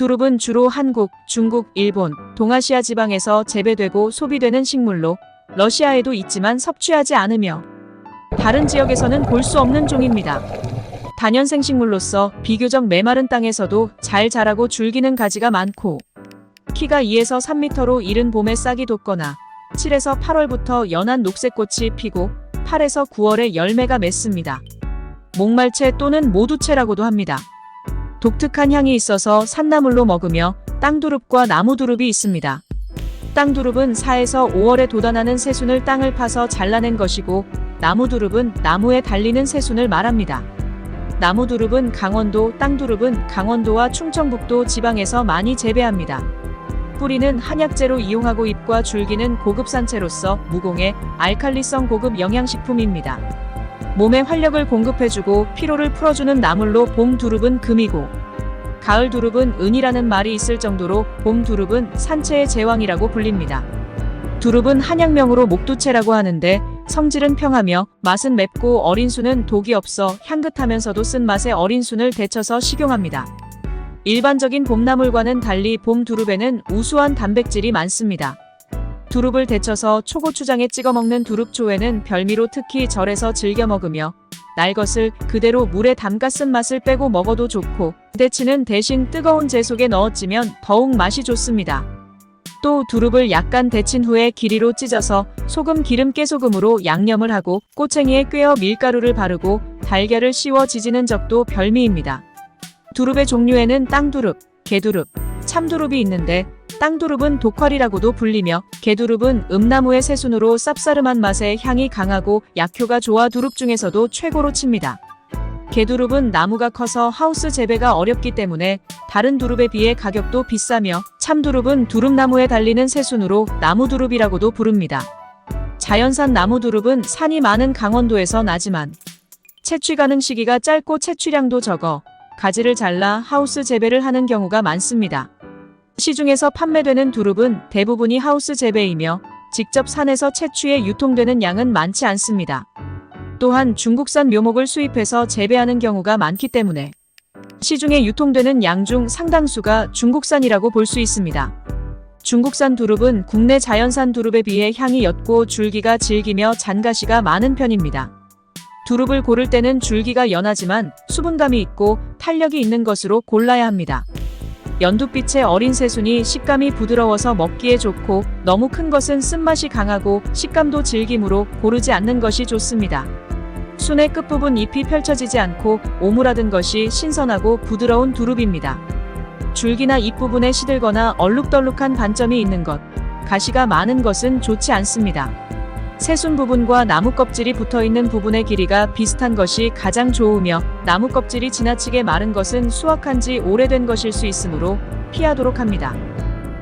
두릅은 주로 한국, 중국, 일본, 동아시아 지방에서 재배되고 소비되는 식물로 러시아에도 있지만 섭취하지 않으며 다른 지역에서는 볼 수 없는 종입니다. 다년생 식물로서 비교적 메마른 땅에서도 잘 자라고 줄기는 가지가 많고 키가 2에서 3m로 이른 봄에 싹이 돋거나 7에서 8월부터 연한 녹색꽃이 피고 8에서 9월에 열매가 맺습니다. 목말채 또는 모두채라고도 합니다. 독특한 향이 있어서 산나물로 먹으며 땅두릅과 나무두릅이 있습니다. 땅두릅은 4에서 5월에 돋아나는 새순을 땅을 파서 잘라낸 것이고 나무두릅은 나무에 달리는 새순을 말합니다. 나무두릅은 강원도, 땅두릅은 강원도와 충청북도 지방에서 많이 재배합니다. 뿌리는 한약재로 이용하고 잎과 줄기는 고급 산채로서 무공해 알칼리성 고급 영양식품입니다. 몸에 활력을 공급해주고 피로를 풀어주는 나물로 봄 두릅은 금이고 가을 두릅은 은이라는 말이 있을 정도로 봄 두릅은 산채의 제왕이라고 불립니다. 두릅은 한약명으로 목두채라고 하는데 성질은 평하며 맛은 맵고 어린 순은 독이 없어 향긋하면서도 쓴맛의 어린 순을 데쳐서 식용합니다. 일반적인 봄나물과는 달리 봄 두릅에는 우수한 단백질이 많습니다. 두릅을 데쳐서 초고추장에 찍어 먹는 두릅초에는 별미로 특히 절에서 즐겨 먹으며 날 것을 그대로 물에 담가 쓴맛을 빼고 먹어도 좋고 데치는 대신 뜨거운 재 속에 넣어 찌면 더욱 맛이 좋습니다. 또 두릅을 약간 데친 후에 길이로 찢어서 소금, 기름, 깨소금으로 양념을 하고 꼬챙이에 꿰어 밀가루를 바르고 달걀을 씌워 지지는 적도 별미입니다. 두릅의 종류에는 땅두릅, 개두릅, 참두릅이 있는데 땅두릅은 독활이라고도 불리며 개두릅은 음나무의 새순으로 쌉싸름한 맛에 향이 강하고 약효가 좋아 두릅 중에서도 최고로 칩니다. 개두릅은 나무가 커서 하우스 재배가 어렵기 때문에 다른 두릅에 비해 가격도 비싸며 참두릅은 두릅나무에 달리는 새순으로 나무두릅이라고도 부릅니다. 자연산 나무두릅은 산이 많은 강원도에서 나지만 채취 가능 시기가 짧고 채취량도 적어 가지를 잘라 하우스 재배를 하는 경우가 많습니다. 시중에서 판매되는 두릅은 대부분이 하우스 재배이며 직접 산에서 채취해 유통되는 양은 많지 않습니다. 또한 중국산 묘목을 수입해서 재배하는 경우가 많기 때문에 시중에 유통되는 양 중 상당수가 중국산이라고 볼 수 있습니다. 중국산 두릅은 국내 자연산 두릅에 비해 향이 옅고 줄기가 질기며 잔가시가 많은 편입니다. 두릅을 고를 때는 줄기가 연하지만 수분감이 있고 탄력이 있는 것으로 골라야 합니다. 연두빛의 어린 새순이 식감이 부드러워서 먹기에 좋고 너무 큰 것은 쓴맛이 강하고 식감도 질기므로 고르지 않는 것이 좋습니다. 순의 끝부분 잎이 펼쳐지지 않고 오므라든 것이 신선하고 부드러운 두릅입니다. 줄기나 잎부분에 시들거나 얼룩덜룩한 반점이 있는 것, 가시가 많은 것은 좋지 않습니다. 새순 부분과 나무 껍질이 붙어있는 부분의 길이가 비슷한 것이 가장 좋으며 나무 껍질이 지나치게 마른 것은 수확한 지 오래된 것일 수 있으므로 피하도록 합니다.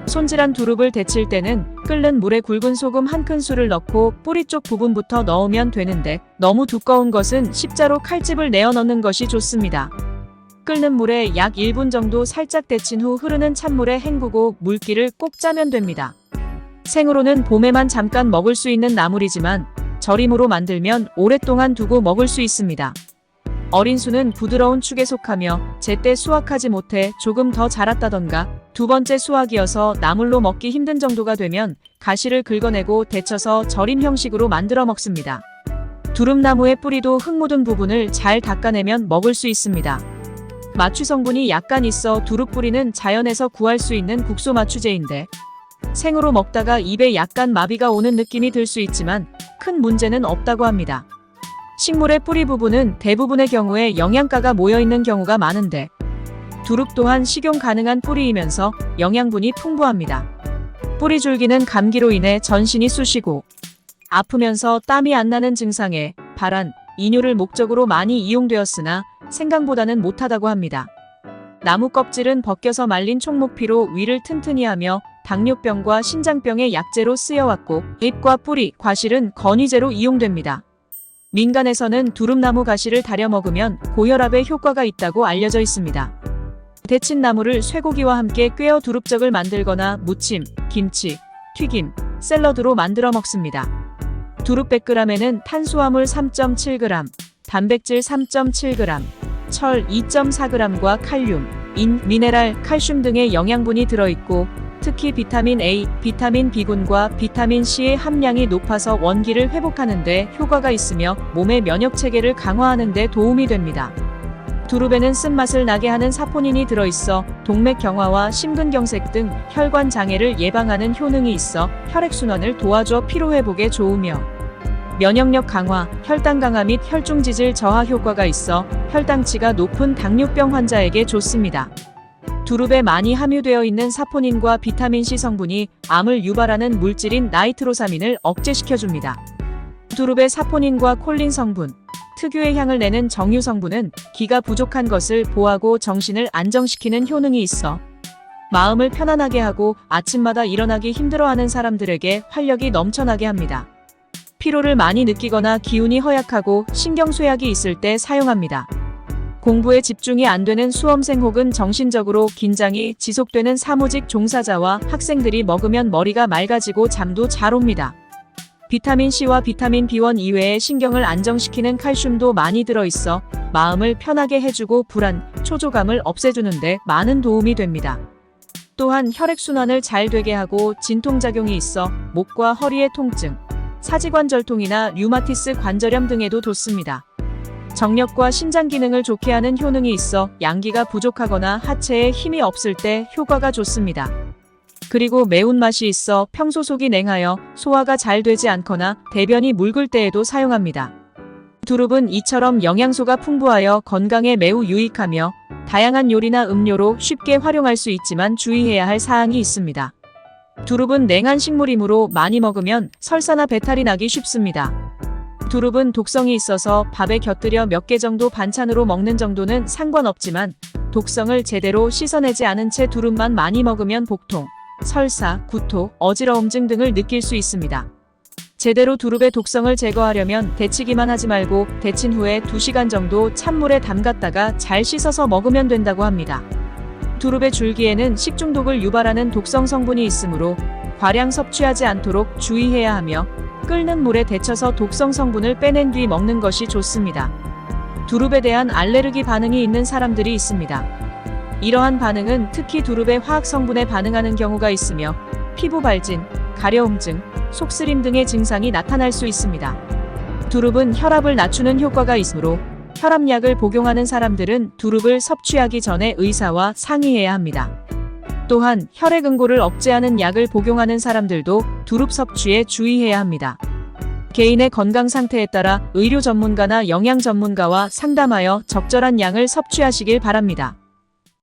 손질한 두릅을 데칠 때는 끓는 물에 굵은 소금 1큰술을 넣고 뿌리 쪽 부분부터 넣으면 되는데 너무 두꺼운 것은 십자로 칼집을 내어 넣는 것이 좋습니다. 끓는 물에 약 1분 정도 살짝 데친 후 흐르는 찬물에 헹구고 물기를 꼭 짜면 됩니다. 생으로는 봄에만 잠깐 먹을 수 있는 나물이지만 절임으로 만들면 오랫동안 두고 먹을 수 있습니다. 어린 순은 부드러운 축에 속하며 제때 수확하지 못해 조금 더 자랐다던가 두 번째 수확이어서 나물로 먹기 힘든 정도가 되면 가시를 긁어내고 데쳐서 절임 형식으로 만들어 먹습니다. 두릅나무의 뿌리도 흙 묻은 부분을 잘 닦아내면 먹을 수 있습니다. 마취 성분이 약간 있어 두릅 뿌리는 자연에서 구할 수 있는 국소 마취제인데 생으로 먹다가 입에 약간 마비가 오는 느낌이 들 수 있지만 큰 문제는 없다고 합니다. 식물의 뿌리 부분은 대부분의 경우에 영양가가 모여있는 경우가 많은데 두릅 또한 식용 가능한 뿌리이면서 영양분이 풍부합니다. 뿌리 줄기는 감기로 인해 전신이 쑤시고 아프면서 땀이 안 나는 증상에 발한, 이뇨를 목적으로 많이 이용되었으나 생강보다는 못하다고 합니다. 나무 껍질은 벗겨서 말린 총목피로 위를 튼튼히 하며 당뇨병과 신장병의 약재로 쓰여왔고 잎과 뿌리, 과실은 건의제로 이용됩니다. 민간에서는 두릅나무 가시를 달여 먹으면 고혈압에 효과가 있다고 알려져 있습니다. 데친 나무를 쇠고기와 함께 꿰어 두릅젓을 만들거나 무침, 김치, 튀김, 샐러드로 만들어 먹습니다. 두릅 100g에는 탄수화물 3.7g, 단백질 3.7g, 철 2.4g과 칼륨 인, 미네랄, 칼슘 등의 영양분이 들어있고 특히 비타민 A, 비타민 B군과 비타민 C의 함량이 높아서 원기를 회복하는 데 효과가 있으며 몸의 면역 체계를 강화하는 데 도움이 됩니다. 두릅에는 쓴맛을 나게 하는 사포닌이 들어있어 동맥 경화와 심근경색 등 혈관 장애를 예방하는 효능이 있어 혈액순환을 도와줘 피로회복에 좋으며 면역력 강화, 혈당 강화 및 혈중 지질 저하 효과가 있어 혈당치가 높은 당뇨병 환자에게 좋습니다. 두릅에 많이 함유되어 있는 사포닌과 비타민C 성분이 암을 유발하는 물질인 나이트로사민을 억제시켜줍니다. 두릅의 사포닌과 콜린 성분, 특유의 향을 내는 정유 성분은 기가 부족한 것을 보하고 정신을 안정시키는 효능이 있어 마음을 편안하게 하고 아침마다 일어나기 힘들어하는 사람들에게 활력이 넘쳐나게 합니다. 피로를 많이 느끼거나 기운이 허약하고 신경쇠약이 있을 때 사용합니다. 공부에 집중이 안 되는 수험생 혹은 정신적으로 긴장이 지속되는 사무직 종사자와 학생들이 먹으면 머리가 맑아지고 잠도 잘 옵니다. 비타민C와 비타민 B1 이외에 신경을 안정시키는 칼슘도 많이 들어있어 마음을 편하게 해주고 불안, 초조감을 없애주는 데 많은 도움이 됩니다. 또한 혈액순환을 잘 되게 하고 진통작용이 있어 목과 허리의 통증, 사지관절통이나 류마티스 관절염 등에도 좋습니다. 정력과 신장 기능을 좋게 하는 효능이 있어 양기가 부족하거나 하체에 힘이 없을 때 효과가 좋습니다. 그리고 매운맛이 있어 평소 속이 냉하여 소화가 잘 되지 않거나 대변이 묽을 때에도 사용합니다. 두릅은 이처럼 영양소가 풍부하여 건강에 매우 유익하며 다양한 요리나 음료로 쉽게 활용할 수 있지만 주의해야 할 사항이 있습니다. 두릅은 냉한 식물이므로 많이 먹으면 설사나 배탈이 나기 쉽습니다. 두릅은 독성이 있어서 밥에 곁들여 몇 개 정도 반찬으로 먹는 정도는 상관없지만 독성을 제대로 씻어내지 않은 채 두릅만 많이 먹으면 복통, 설사, 구토, 어지러움증 등을 느낄 수 있습니다. 제대로 두릅의 독성을 제거하려면 데치기만 하지 말고 데친 후에 2시간 정도 찬물에 담갔다가 잘 씻어서 먹으면 된다고 합니다. 두릅의 줄기에는 식중독을 유발하는 독성 성분이 있으므로 과량 섭취하지 않도록 주의해야 하며 끓는 물에 데쳐서 독성 성분을 빼낸 뒤 먹는 것이 좋습니다. 두릅에 대한 알레르기 반응이 있는 사람들이 있습니다. 이러한 반응은 특히 두릅의 화학 성분에 반응하는 경우가 있으며 피부 발진, 가려움증, 속쓰림 등의 증상이 나타날 수 있습니다. 두릅은 혈압을 낮추는 효과가 있으므로 혈압약을 복용하는 사람들은 두릅을 섭취하기 전에 의사와 상의해야 합니다. 또한 혈액응고를 억제하는 약을 복용하는 사람들도 두릅 섭취에 주의해야 합니다. 개인의 건강 상태에 따라 의료 전문가나 영양 전문가와 상담하여 적절한 양을 섭취하시길 바랍니다.